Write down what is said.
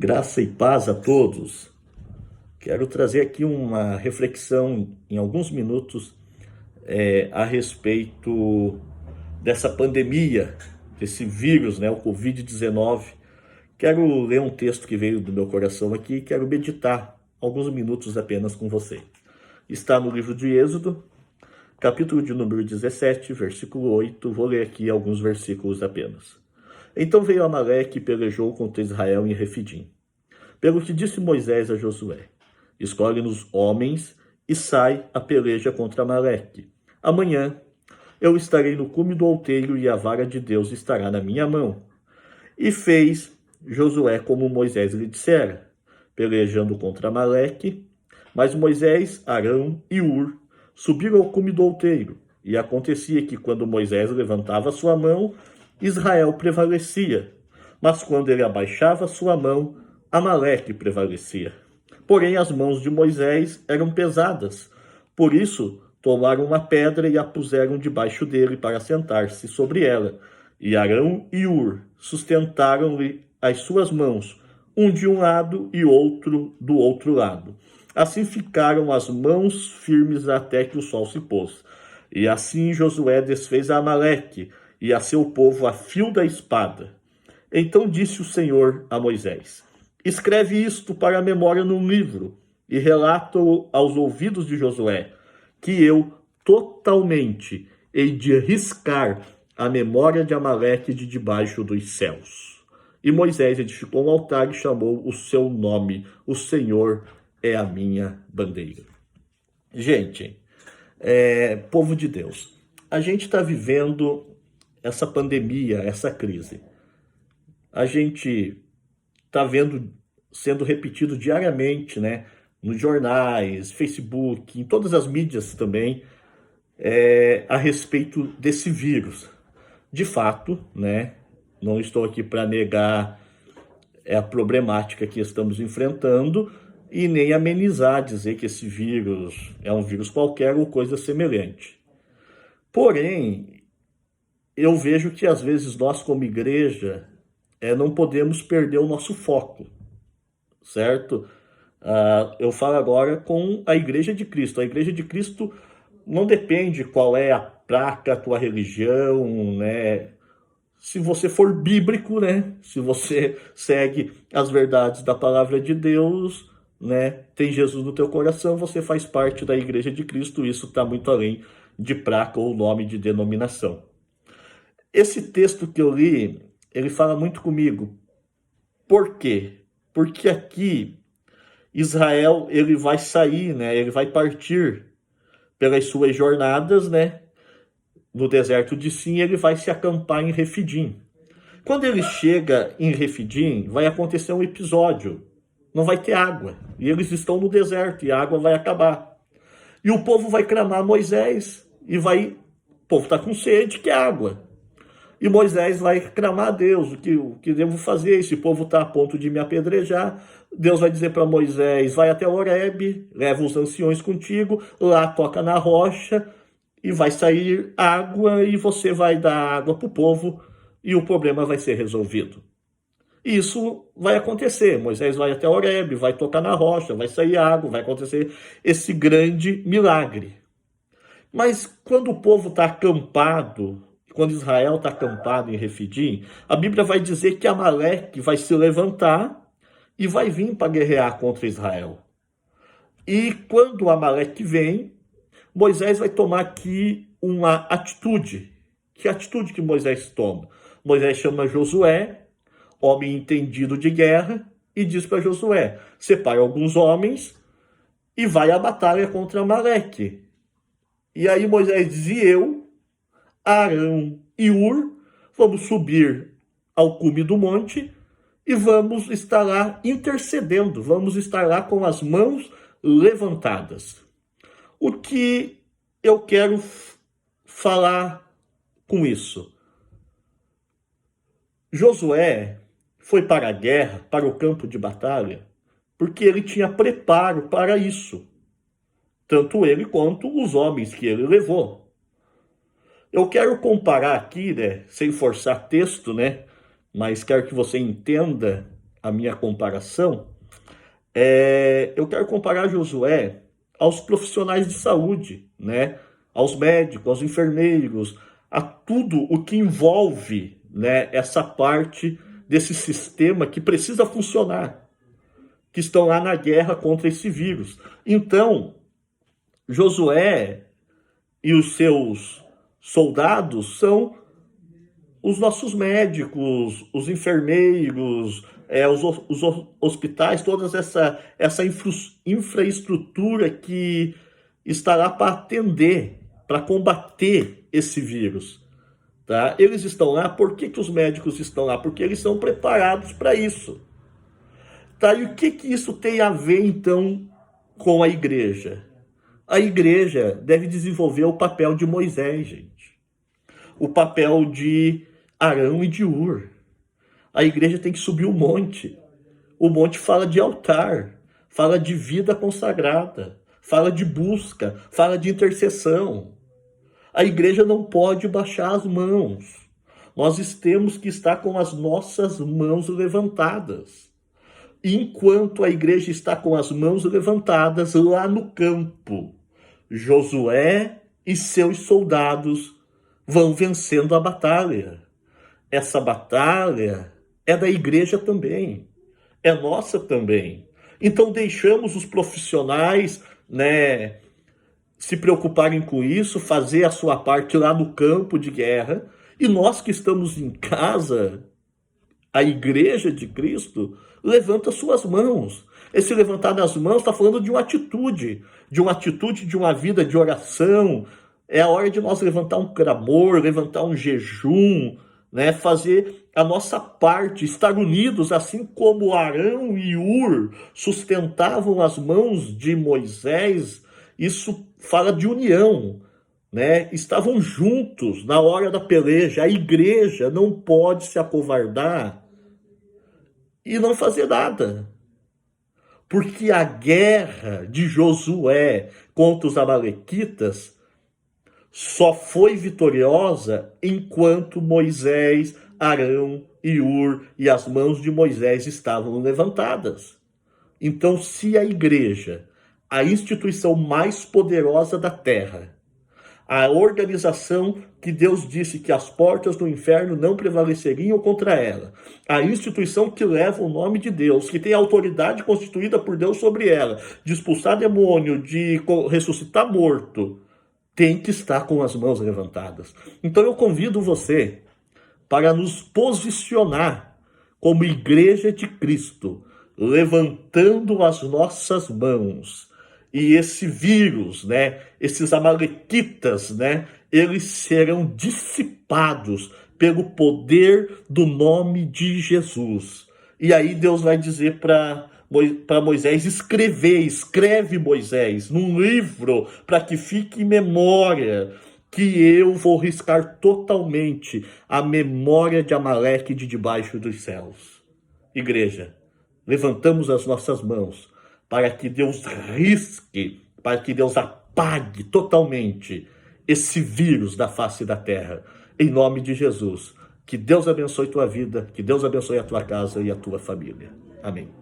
Graça e paz a todos. Quero trazer aqui uma reflexão em alguns minutos a respeito dessa pandemia, desse vírus, o Covid-19. Quero ler um texto que veio do meu coração aqui e quero meditar alguns minutos apenas com você. Está no livro de Êxodo, capítulo de número 17, versículo 8. Vou ler aqui alguns versículos apenas. Então veio Amaleque e pelejou contra Israel em Refidim. Pelo que disse Moisés a Josué: escolhe-nos homens e sai a peleja contra Amaleque. Amanhã eu estarei no cume do outeiro e a vara de Deus estará na minha mão. E fez Josué como Moisés lhe dissera, pelejando contra Amaleque. Mas Moisés, Arão e Ur subiram ao cume do outeiro. E acontecia que quando Moisés levantava sua mão, Israel prevalecia. Mas quando ele abaixava sua mão, Amaleque prevalecia. Porém, as mãos de Moisés eram pesadas. Por isso, tomaram uma pedra e a puseram debaixo dele para sentar-se sobre ela. E Arão e Ur sustentaram-lhe as suas mãos, um de um lado e outro do outro lado. Assim ficaram as mãos firmes até que o sol se pôs. E assim Josué desfez a Amaleque e a seu povo a fio da espada. Então disse o Senhor a Moisés: escreve isto para a memória num livro e relata-o aos ouvidos de Josué, que eu totalmente hei de riscar a memória de Amaleque de debaixo dos céus. E Moisés edificou um altar e chamou o seu nome: o Senhor é a minha bandeira. Gente, povo de Deus, a gente está vivendo essa pandemia, essa crise. A gente está vendo sendo repetido diariamente, nos jornais, Facebook, em todas as mídias também, a respeito desse vírus. De fato, não estou aqui para negar a problemática que estamos enfrentando e nem amenizar, dizer que esse vírus é um vírus qualquer ou coisa semelhante. Porém, eu vejo que às vezes nós como igreja não podemos perder o nosso foco, certo? Eu falo agora com a Igreja de Cristo. A Igreja de Cristo não depende qual é a placa, a tua religião, Se você for bíblico, Se você segue as verdades da palavra de Deus, tem Jesus no teu coração, você faz parte da Igreja de Cristo. Isso está muito além de placa ou nome de denominação. Esse texto que eu li, ele fala muito comigo. Por quê? Porque aqui Israel, ele vai sair, ele vai partir pelas suas jornadas, no deserto de Sim, ele vai se acampar em Refidim. Quando ele chega em Refidim, vai acontecer um episódio. Não vai ter água. E eles estão no deserto e a água vai acabar. E o povo vai clamar Moisés e o povo está com sede, que é água. E Moisés vai clamar a Deus: o que devo fazer? Esse povo está a ponto de me apedrejar. Deus vai dizer para Moisés: vai até Horebe, leva os anciões contigo, lá toca na rocha e vai sair água e você vai dar água para o povo e o problema vai ser resolvido. E isso vai acontecer. Moisés vai até Horebe, vai tocar na rocha, vai sair água, vai acontecer esse grande milagre. Mas quando o povo está acampado, quando Israel está acampado em Refidim, a Bíblia vai dizer que Amaleque vai se levantar e vai vir para guerrear contra Israel. E quando Amaleque vem, Moisés vai tomar aqui uma atitude. Que atitude que Moisés toma? Moisés chama Josué, homem entendido de guerra, e diz para Josué: separa alguns homens e vai à batalha contra Amaleque. E aí Moisés diz: e eu, Arão e Ur, vamos subir ao cume do monte e vamos estar lá intercedendo, vamos estar lá com as mãos levantadas. O que eu quero falar com isso? Josué foi para a guerra, para o campo de batalha, porque ele tinha preparo para isso. Tanto ele quanto os homens que ele levou. Eu quero comparar aqui, sem forçar texto, mas quero que você entenda a minha comparação, eu quero comparar Josué aos profissionais de saúde, né? Aos médicos, aos enfermeiros, a tudo o que envolve, né, essa parte desse sistema que precisa funcionar, que estão lá na guerra contra esse vírus. Então, Josué e os seus soldados são os nossos médicos, os enfermeiros, os hospitais, toda essa infraestrutura que está lá para atender, para combater esse vírus. Tá? Eles estão lá, por que os médicos estão lá? Porque eles são preparados para isso. Tá? E o que isso tem a ver, então, com a igreja? A igreja deve desenvolver o papel de Moisés, gente. O papel de Arão e de Ur. A igreja tem que subir o monte. O monte fala de altar, fala de vida consagrada, fala de busca, fala de intercessão. A igreja não pode baixar as mãos. Nós temos que estar com as nossas mãos levantadas. Enquanto a igreja está com as mãos levantadas lá no campo, Josué e seus soldados vão vencendo a batalha. Essa batalha é da igreja também, é nossa também. Então deixamos os profissionais, né, se preocuparem com isso, fazer a sua parte lá no campo de guerra, e nós que estamos em casa, a igreja de Cristo, levanta suas mãos. Esse levantar das mãos está falando de uma atitude, de uma vida de oração. É a hora de nós levantar um clamor, levantar um jejum, né? Fazer a nossa parte, estar unidos, assim como Arão e Ur sustentavam as mãos de Moisés. Isso fala de união, né? Estavam juntos na hora da peleja. A igreja não pode se acovardar e não fazer nada. Porque a guerra de Josué contra os amalequitas só foi vitoriosa enquanto Moisés, Arão e Ur e as mãos de Moisés estavam levantadas. Então, se a igreja, a instituição mais poderosa da terra, a organização que Deus disse que as portas do inferno não prevaleceriam contra ela, a instituição que leva o nome de Deus, que tem autoridade constituída por Deus sobre ela, de expulsar demônio, de ressuscitar morto, tem que estar com as mãos levantadas. Então eu convido você para nos posicionar como igreja de Cristo, levantando as nossas mãos. E esse vírus, né, esses amalequitas, né, eles serão dissipados pelo poder do nome de Jesus. E aí Deus vai dizer para Moisés escreve Moisés num livro para que fique em memória que eu vou riscar totalmente a memória de Amaleque de debaixo dos céus. Igreja, levantamos as nossas mãos para que Deus risque, para que Deus apague totalmente esse vírus da face da terra. Em nome de Jesus, que Deus abençoe tua vida, que Deus abençoe a tua casa e a tua família. Amém.